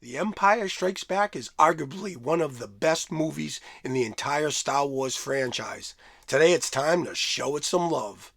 The Empire Strikes Back is arguably one of the best movies in the entire Star Wars franchise. Today it's time to show it some love.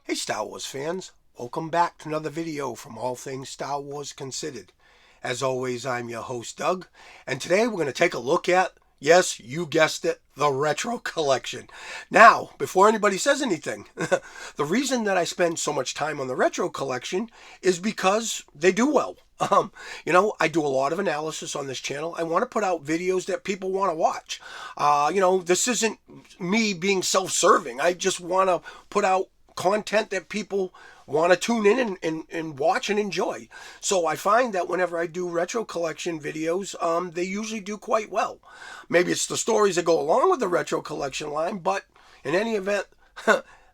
Hey Star Wars fans, welcome back to another video from All Things Star Wars Considered. As always, I'm your host Doug, and today we're going to take a look at, yes, you guessed it, the Retro Collection. Now, before anybody says anything, the reason that I spend so much time on the Retro Collection is because they do well. I do a lot of analysis on this channel. I want to put out videos that people want to watch. This isn't me being self-serving. I just want to put out content that people want to tune in and watch and enjoy. So I find that whenever I do retro collection videos, they usually do quite well. Maybe it's the stories that go along with the retro collection line, but in any event,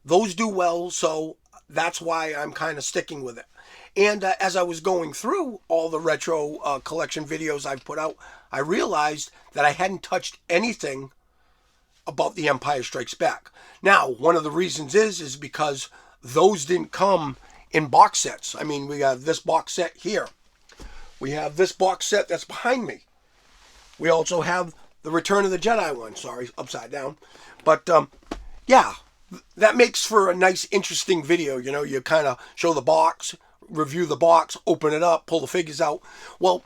those do well, so that's why I'm kind of sticking with it. And as I was going through all the retro collection videos I've put out, I realized that I hadn't touched anything about The Empire Strikes Back. Now, one of the reasons is because those didn't come in box sets. I mean, we have this box set here. We have this box set that's behind me. We also have the Return of the Jedi one. Sorry, upside down. But, yeah, that makes for a nice, interesting video. You know, you kind of show the box, review the box, open it up, pull the figures out. Well,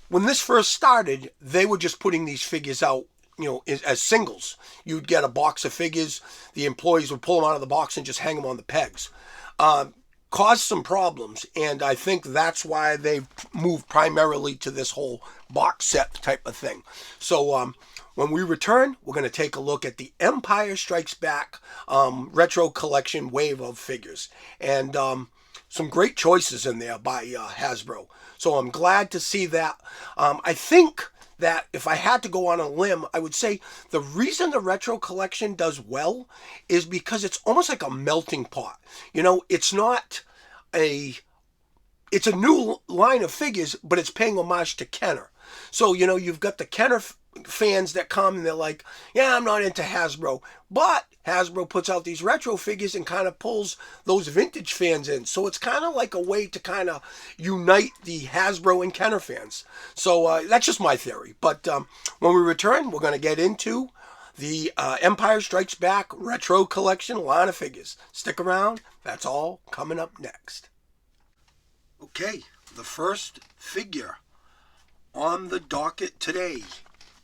when this first started, they were just putting these figures out, as singles. You'd get a box of figures, the employees would pull them out of the box and just hang them on the pegs. Caused some problems, and I think that's why they've moved primarily to this whole box set type of thing. So when we return, we're going to take a look at the Empire Strikes Back retro collection wave of figures. And some great choices in there by Hasbro. So I'm glad to see that. I think that if I had to go on a limb, I would say the reason the retro collection does well is because it's almost like a melting pot. It's a new line of figures, but it's paying homage to Kenner. So, you've got the Kenner fans that come and they're like, yeah, I'm not into Hasbro. But Hasbro puts out these retro figures and kind of pulls those vintage fans in. So it's kind of like a way to kind of unite the Hasbro and Kenner fans. So that's just my theory. But when we return, we're going to get into the Empire Strikes Back retro collection line of figures. Stick around. That's all coming up next. Okay, the first figure on the docket today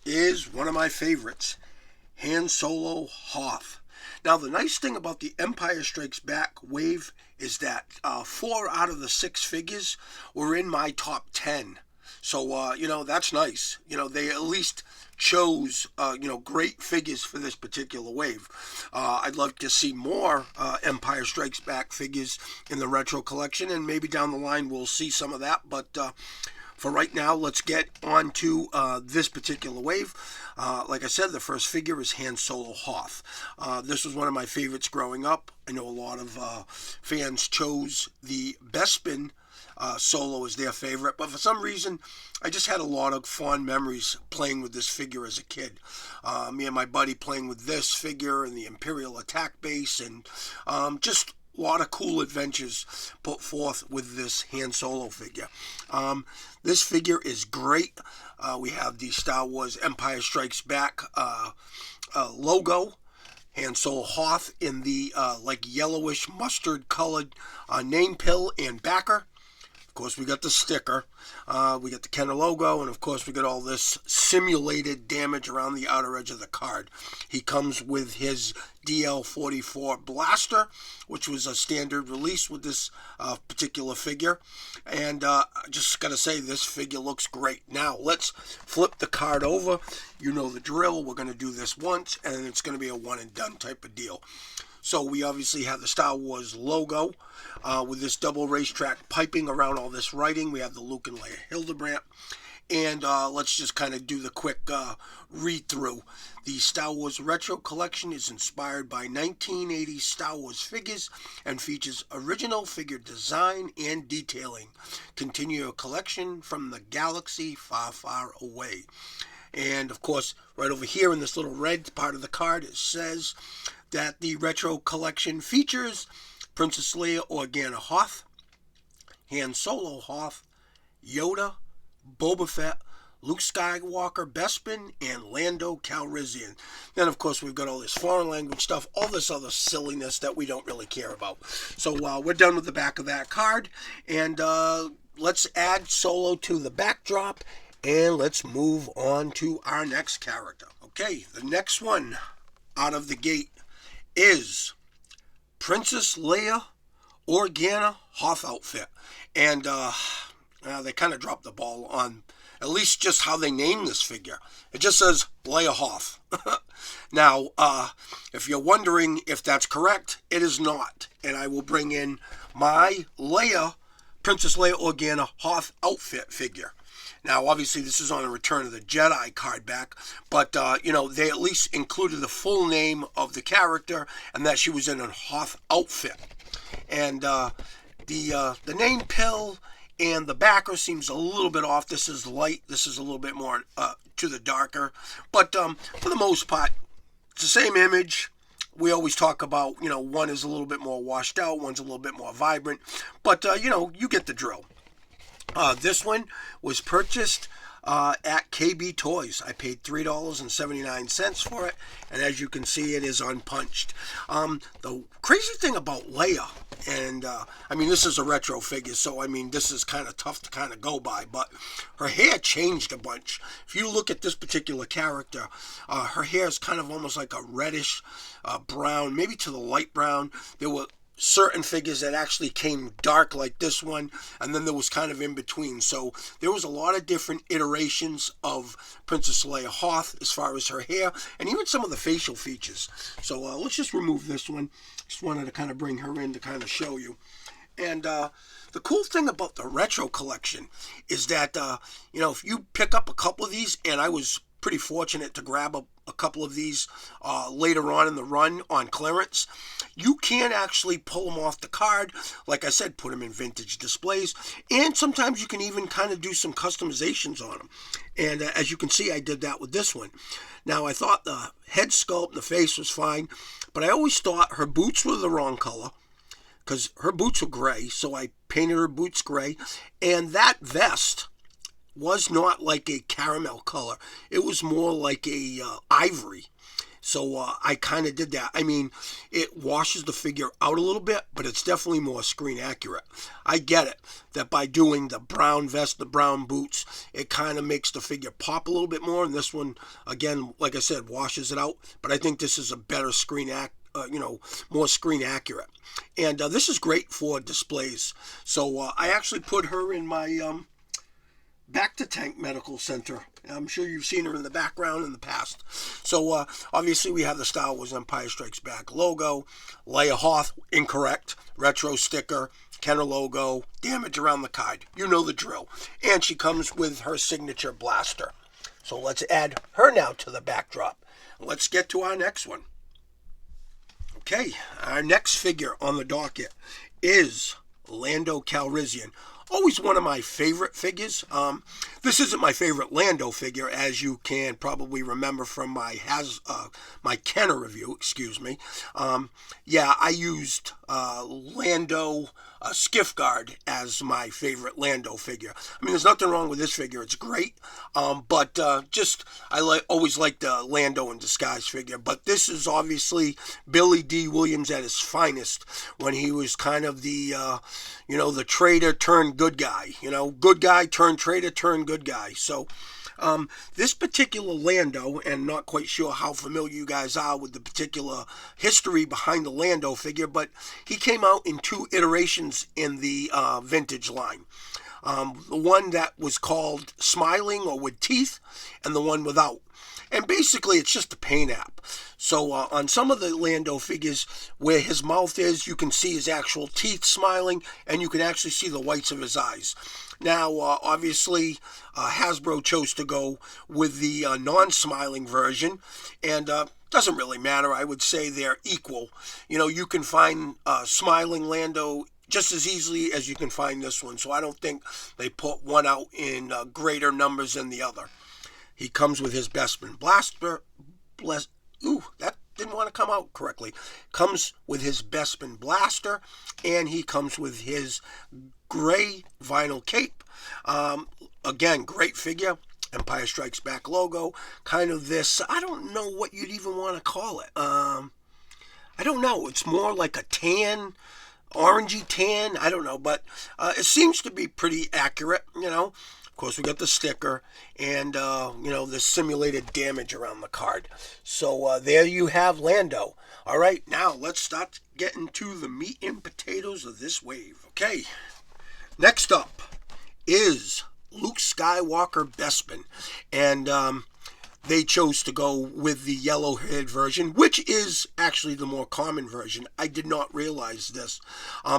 is one of my favorites, Han Solo Hoth. Now, the nice thing about the Empire Strikes Back wave is that 4 out of the 6 figures were in my top 10. So, that's nice. They at least chose, great figures for this particular wave. I'd love to see more Empire Strikes Back figures in the retro collection, and maybe down the line we'll see some of that, but for right now, let's get on to this particular wave. Like I said, the first figure is Han Solo Hoth. This was one of my favorites growing up. I know a lot of fans chose the Bespin Solo as their favorite, but for some reason, I just had a lot of fond memories playing with this figure as a kid. Me and my buddy playing with this figure and the Imperial attack base, and just a lot of cool adventures put forth with this Han Solo figure. This figure is great. We have the Star Wars Empire Strikes Back logo. Han Solo Hoth in the yellowish mustard colored name pill and backer. Of course, we got the sticker, we got the Kenner logo, and of course we got all this simulated damage around the outer edge of the card. He comes with his DL-44 blaster, which was a standard release with this particular figure. And I just got to say, this figure looks great. Now, let's flip the card over. You know the drill. We're going to do this once, and it's going to be a one-and-done type of deal. So we obviously have the Star Wars logo with this double racetrack piping around all this writing. We have the Luke and Leia Hildebrandt. And let's just kind of do the quick read-through. The Star Wars Retro Collection is inspired by 1980s Star Wars figures and features original figure design and detailing. Continue your collection from the galaxy far, far away. And, of course, right over here in this little red part of the card, it says that the Retro Collection features Princess Leia Organa Hoth, Han Solo Hoth, Yoda, Boba Fett, Luke Skywalker, Bespin, and Lando Calrissian. Then, of course, we've got all this foreign language stuff, all this other silliness that we don't really care about. So we're done with the back of that card, and let's add Solo to the backdrop, and let's move on to our next character. Okay, the next one out of the gate is Princess Leia Organa Hoth outfit. And they kind of dropped the ball on at least just how they named this figure. It just says Leia Hoth. Now, if you're wondering if that's correct, it is not. And I will bring in my Princess Leia Organa Hoth outfit figure. Now, obviously, this is on a Return of the Jedi card back, but, they at least included the full name of the character and that she was in a Hoth outfit. And the name pill and the backer seems a little bit off. This is light. This is a little bit more to the darker. But for the most part, it's the same image. We always talk about, one is a little bit more washed out, one's a little bit more vibrant. But, you get the drill. This one was purchased at KB Toys. I paid $3.79 for it, and as you can see, it is unpunched. The crazy thing about Leia, and this is a retro figure, so this is kind of tough to kind of go by, but her hair changed a bunch. If you look at this particular character, her hair is kind of almost like a reddish brown, maybe to the light brown. There were certain figures that actually came dark like this one, and then there was kind of in between. So there was a lot of different iterations of Princess Leia Hoth as far as her hair and even some of the facial features. So let's just remove this one. Just wanted to kind of bring her in to kind of show you. And the cool thing about the retro collection is that if you pick up a couple of these, and I was pretty fortunate to grab a couple of these later on in the run on clearance, you can actually pull them off the card. Like I said, put them in vintage displays, and sometimes you can even kind of do some customizations on them. And as you can see, I did that with this one. Now, I thought the head sculpt and the face was fine, but I always thought her boots were the wrong color because her boots were gray, so I painted her boots gray. And that vest was not like a caramel color. It was more like a ivory. So I kind of did that. It washes the figure out a little bit, but it's definitely more screen accurate. I get it, that by doing the brown vest, the brown boots, it kind of makes the figure pop a little bit more. And this one, again, like I said, washes it out. But I think this is a better more screen accurate. And this is great for displays. So I actually put her in my Back to Tank Medical Center. I'm sure you've seen her in the background in the past. So obviously we have the Star Wars Empire Strikes Back logo, Leia Hoth, incorrect, retro sticker, Kenner logo, damage around the card. You know the drill. And she comes with her signature blaster. So let's add her now to the backdrop. Let's get to our next one. Okay, our next figure on the docket is Lando Calrissian. Always one of my favorite figures. This isn't my favorite Lando figure, as you can probably remember from my Kenner review. Excuse me. I used Lando Skiff Guard as my favorite Lando figure. There's nothing wrong with this figure. It's great. But I always liked the Lando in Disguise figure. But this is obviously Billy D. Williams at his finest when he was kind of the traitor turned good guy. Good guy turned traitor turned good guy. So this particular Lando, and not quite sure how familiar you guys are with the particular history behind the Lando figure, but he came out in 2 iterations in the vintage line. The one that was called Smiling or with teeth, and the one without. And basically, it's just a paint app. So on some of the Lando figures, where his mouth is, you can see his actual teeth smiling, and you can actually see the whites of his eyes. Now, obviously, Hasbro chose to go with the non-smiling version, and doesn't really matter. I would say they're equal. You can find smiling Lando just as easily as you can find this one. So I don't think they put one out in greater numbers than the other. He comes with his Bespin blaster. That didn't want to come out correctly. Comes with his Bespin blaster, and he comes with his gray vinyl cape. Again, great figure. Empire Strikes Back logo. Kind of this, I don't know what you'd even want to call it. I don't know. It's more like a tan, orangey tan. I don't know, but it seems to be pretty accurate, Of course, we got the sticker and, the simulated damage around the card. So there you have Lando. All right, now let's start getting to the meat and potatoes of this wave. Okay, next up is Luke Skywalker Bespin. And they chose to go with the yellow-haired version, which is actually the more common version. I did not realize this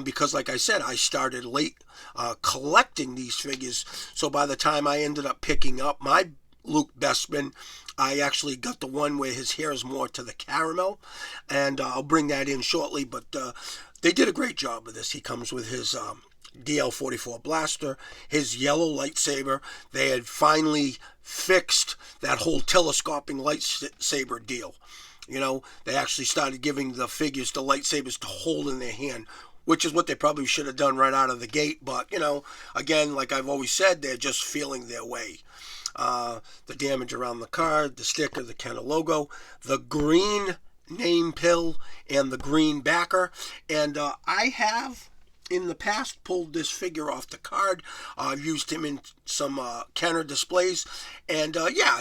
because, like I said, I started late collecting these figures. So by the time I ended up picking up my Luke Bespin, I actually got the one where his hair is more to the caramel, and I'll bring that in shortly. But they did a great job with this. He comes with his DL-44 blaster, his yellow lightsaber. They had finally fixed that whole telescoping lightsaber deal. They actually started giving the figures the lightsabers to hold in their hand, which is what they probably should have done right out of the gate. But, again, like I've always said, they're just feeling their way. The damage around the card, the sticker, the Kenner logo, the green name pill, and the green backer. And I have in the past pulled this figure off the card. I've used him in some Kenner displays, and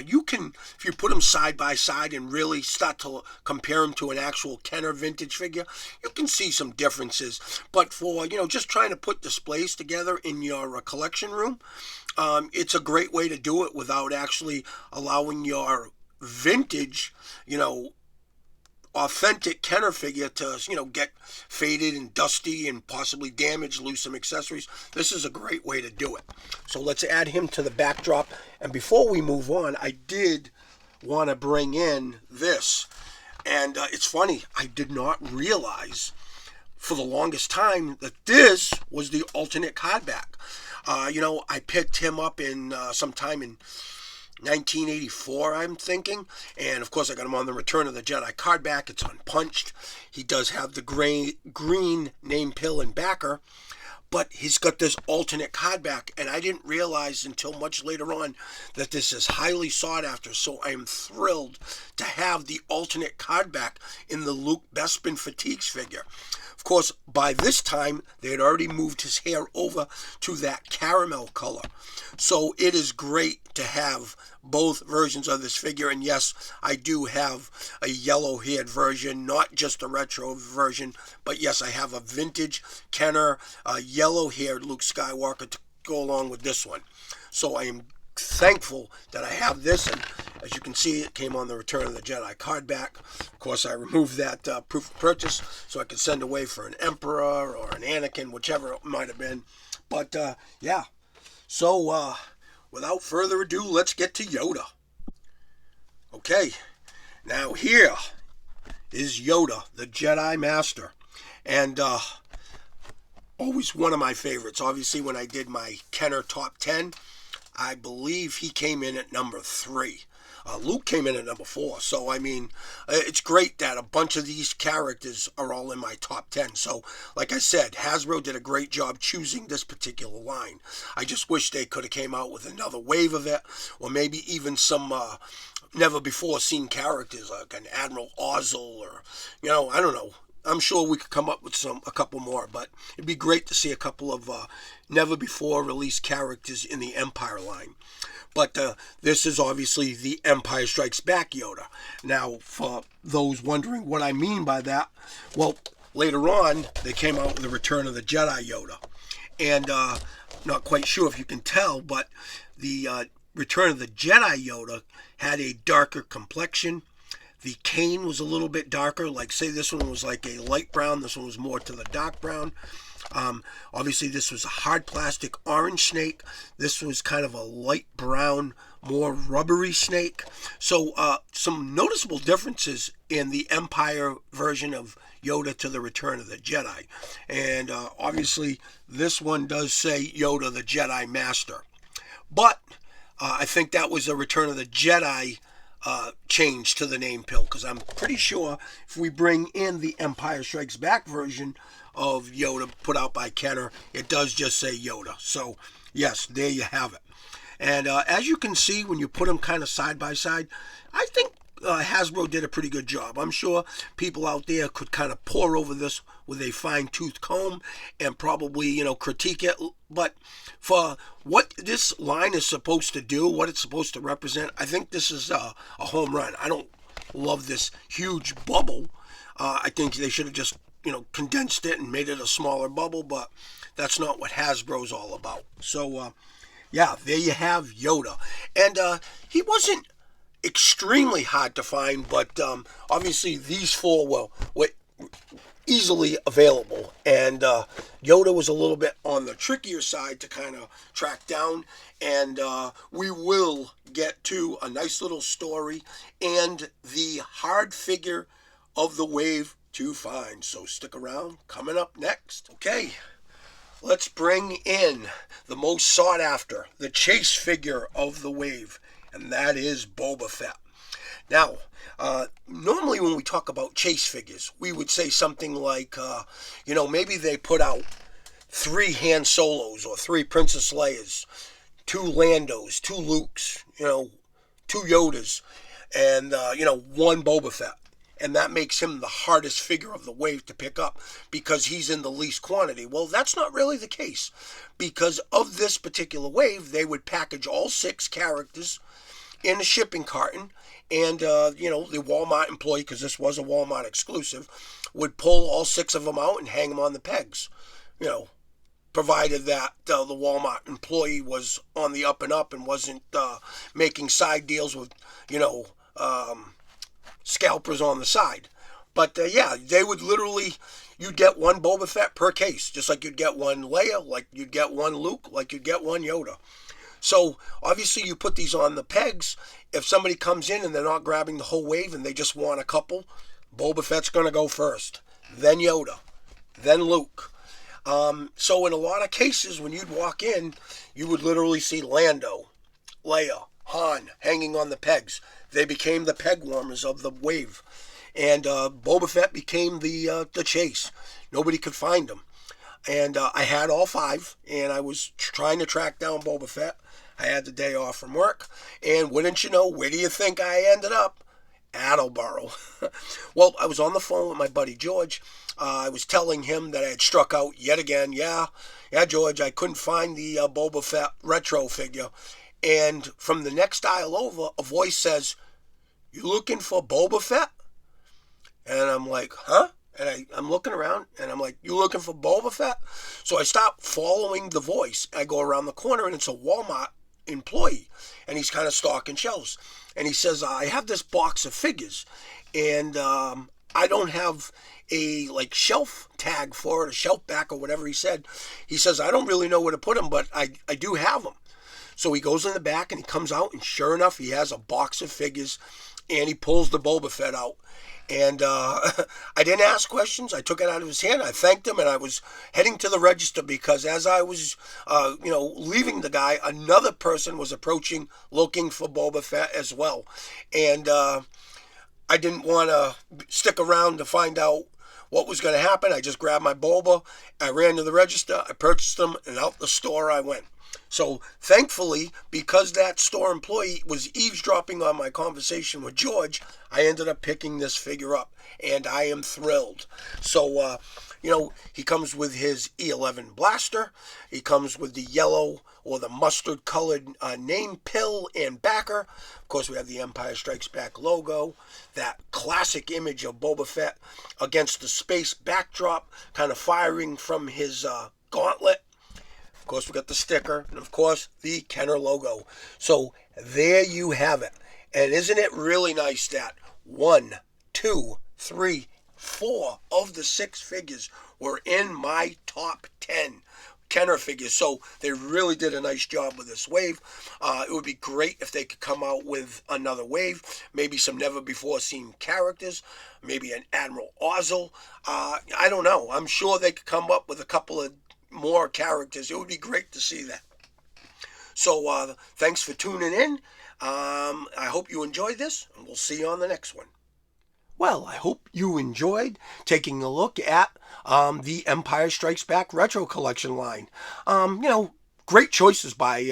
you can, if you put them side by side and really start to compare them to an actual Kenner vintage figure, you can see some differences. But for just trying to put displays together in your collection room, it's a great way to do it without actually allowing your vintage authentic Kenner figure to, get faded and dusty and possibly damaged, lose some accessories. This is a great way to do it. So let's add him to the backdrop. And before we move on, I did want to bring in this. And it's funny, I did not realize for the longest time that this was the alternate Cardback. I picked him up in sometime in 1984, I'm thinking, and of course I got him on the Return of the Jedi Cardback. It's unpunched. He does have the green name pill and backer, but he's got this alternate Cardback, and I didn't realize until much later on that this is highly sought after, so I am thrilled to have the alternate Cardback in the Luke Bespin Fatigues figure. Of course, by this time, they had already moved his hair over to that caramel color. So it is great to have both versions of this figure. And yes, I do have a yellow-haired version, not just a retro version. But yes, I have a vintage Kenner yellow-haired Luke Skywalker to go along with this one. So I am thankful that I have this, and as you can see, it came on the Return of the Jedi Cardback. Of course, I removed that proof of purchase so I could send away for an Emperor or an Anakin, whichever it might have been. But yeah, so without further ado, let's get to Yoda. Okay, now here is Yoda, the Jedi Master, and always one of my favorites. Obviously, when I did my Kenner Top 10, I believe he came in at number 3. Luke came in at number 4. So, I mean, it's great that a bunch of these characters are all in my top 10. So, like I said, Hasbro did a great job choosing this particular line. I just wish they could have came out with another wave of it, or maybe even some never before seen characters like an Admiral Ozzel, or, I don't know. I'm sure we could come up with a couple more, but it'd be great to see a couple of never before released characters in the Empire line. But this is obviously the Empire Strikes Back Yoda. Now, for those wondering what I mean by that, well, later on, they came out with the Return of the Jedi Yoda. And not quite sure if you can tell, but the Return of the Jedi Yoda had a darker complexion. The cane was a little bit darker. Like, say this one was like a light brown. This one was more to the dark brown. Obviously, this was a hard plastic orange snake. This was kind of a light brown, more rubbery snake. So some noticeable differences in the Empire version of Yoda to the Return of the Jedi. And obviously, this one does say Yoda the Jedi Master. But I think that was a Return of the Jedi change to the name pill, because I'm pretty sure if we bring in the Empire Strikes Back version of Yoda put out by Kenner, it does just say Yoda. So yes, there you have it. And as you can see, when you put them kind of side by side, I think Hasbro did a pretty good job. I'm sure people out there could kind of pore over this with a fine-tooth comb and probably, critique it. But for what this line is supposed to do, what it's supposed to represent, I think this is a home run. I don't love this huge bubble. I think they should have just, condensed it and made it a smaller bubble, but that's not what Hasbro's all about. So, yeah, there you have Yoda. And he wasn't extremely hard to find, but obviously these four were easily available, and Yoda was a little bit on the trickier side to kind of track down, and we will get to a nice little story and the hard figure of the wave to find, so stick around. Coming up next. Okay, let's bring in the most sought after, the chase figure of the wave, and that is Boba Fett. Now, normally when we talk about chase figures, we would say something like, maybe they put out 3 Han Solos or 3 Princess Leias, 2 Landos, 2 Lukes, 2 Yodas, and, 1 Boba Fett. And that makes him the hardest figure of the wave to pick up because he's in the least quantity. Well, that's not really the case. Because of this particular wave, they would package all 6 characters in a shipping carton, and the Walmart employee, because this was a Walmart exclusive, would pull all 6 of them out and hang them on the pegs, provided that the Walmart employee was on the up and up and wasn't making side deals with scalpers on the side. But they would literally, you'd get 1 Boba Fett per case, just like you'd get 1 Leia, like you'd get 1 Luke, like you'd get 1 Yoda. So obviously you put these on the pegs. If somebody comes in and they're not grabbing the whole wave and they just want a couple, Boba Fett's going to go first, then Yoda, then Luke. So in a lot of cases, when you'd walk in, you would literally see Lando, Leia, Han hanging on the pegs. They became the peg warmers of the wave. And Boba Fett became the chase. Nobody could find him. And I had all 5, and I was trying to track down Boba Fett. I had the day off from work, and wouldn't you know, where do you think I ended up? Attleboro. Well, I was on the phone with my buddy George. I was telling him that I had struck out yet again. Yeah, George, I couldn't find the Boba Fett retro figure. And from the next aisle over, a voice says, "You looking for Boba Fett?" And I'm like, huh? And I'm looking around, and I'm like, "You looking for Boba Fett?" So I stop following the voice. I go around the corner, and it's a Walmart employee, and he's kind of stocking shelves. And he says, "I have this box of figures, and I don't have a shelf tag for it, a shelf back or whatever he said." He says, "I don't really know where to put them, but I do have them." So he goes in the back, and he comes out, and sure enough, he has a box of figures, and he pulls the Boba Fett out. And I didn't ask questions. I took it out of his hand. I thanked him, and I was heading to the register because as I was, leaving the guy, another person was approaching looking for Boba Fett as well. And I didn't want to stick around to find out what was going to happen. I just grabbed my Boba. I ran to the register. I purchased them, and out the store I went. So thankfully, because that store employee was eavesdropping on my conversation with George, I ended up picking this figure up, and I am thrilled. So, he comes with his E11 blaster. He comes with the yellow or the mustard colored name pill and backer. Of course, we have the Empire Strikes Back logo, that classic image of Boba Fett against the space backdrop, kind of firing from his gauntlet. Of course, we got the sticker, and of course, the Kenner logo. So there you have it. And isn't it really nice that 1, 2, 3, 4 of the 6 figures were in my top 10 Kenner figures? So they really did a nice job with this wave. It would be great if they could come out with another wave, maybe some never before seen characters, maybe an Admiral Ozzel. I don't know. I'm sure they could come up with a couple of more characters. It would be great to see that. So thanks for tuning in. I hope you enjoyed this, and we'll see you on the next one. Well, I hope you enjoyed taking a look at the Empire Strikes Back Retro Collection line. Great choices by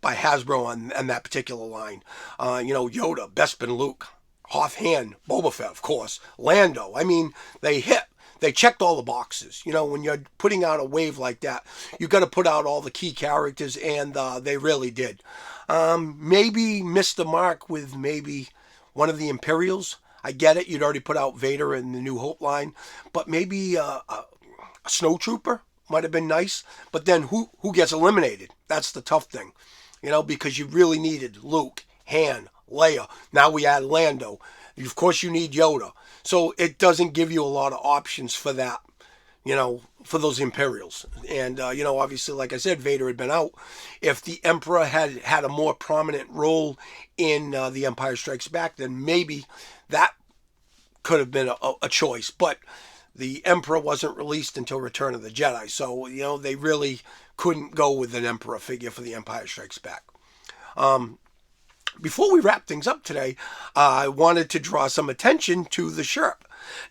Hasbro on that particular line. Yoda, Bespin Luke, Hoth Han, Boba Fett, of course, Lando. I mean, they hit. They checked all the boxes. When you're putting out a wave like that, you got to put out all the key characters, and they really did. Maybe missed the mark with maybe one of the Imperials. I get it. You'd already put out Vader in the New Hope line, but maybe a snowtrooper might have been nice. But then who gets eliminated? That's the tough thing, because you really needed Luke, Han, Leia. Now we add Lando. Of course, you need Yoda. So it doesn't give you a lot of options for that, for those Imperials. And, obviously, like I said, Vader had been out. If the Emperor had a more prominent role in The Empire Strikes Back, then maybe that could have been a choice. But the Emperor wasn't released until Return of the Jedi. So, they really couldn't go with an Emperor figure for The Empire Strikes Back. Before we wrap things up today, I wanted to draw some attention to the shirt.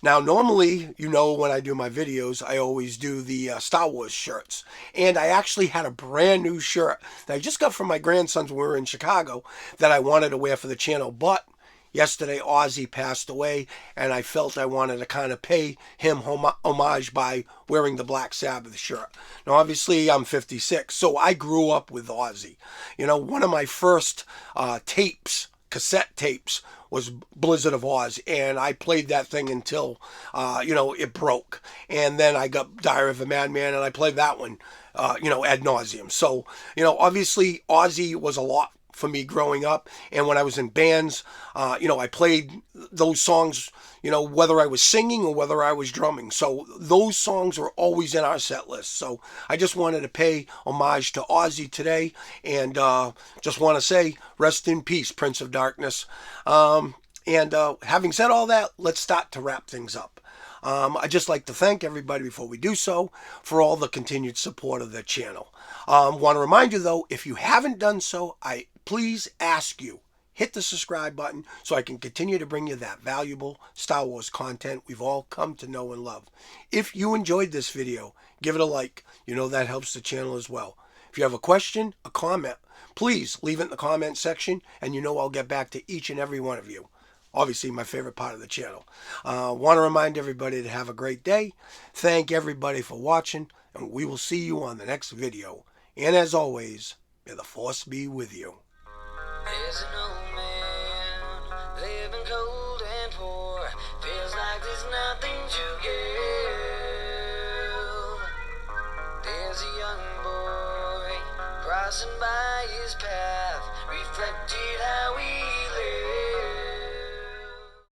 Now, normally, when I do my videos, I always do the Star Wars shirts. And I actually had a brand new shirt that I just got from my grandsons when we were in Chicago that I wanted to wear for the channel. But yesterday, Ozzy passed away, and I felt I wanted to kind of pay him homage by wearing the Black Sabbath shirt. Now, obviously, I'm 56, so I grew up with Ozzy. One of my first cassette tapes, was Blizzard of Oz, and I played that thing until, it broke. And then I got Diary of a Madman, and I played that one, ad nauseum. So, obviously, Ozzy was a lot for me growing up, and when I was in bands, I played those songs, whether I was singing or whether I was drumming. So those songs were always in our set list. So I just wanted to pay homage to Ozzy today, and just want to say, rest in peace, Prince of Darkness. Having said all that, let's start to wrap things up. I'd just like to thank everybody before we do so for all the continued support of the channel. Want to remind you, though, if you haven't done so, I please ask you, hit the subscribe button so I can continue to bring you that valuable Star Wars content we've all come to know and love. If you enjoyed this video, give it a like. That helps the channel as well. If you have a question, a comment, please leave it in the comment section, and I'll get back to each and every one of you. Obviously, my favorite part of the channel. Want to remind everybody to have a great day. Thank everybody for watching, and we will see you on the next video. And as always, may the Force be with you. There's an old man living cold and poor. Feels like there's nothing to give. There's a young boy crossing by his path, reflected how he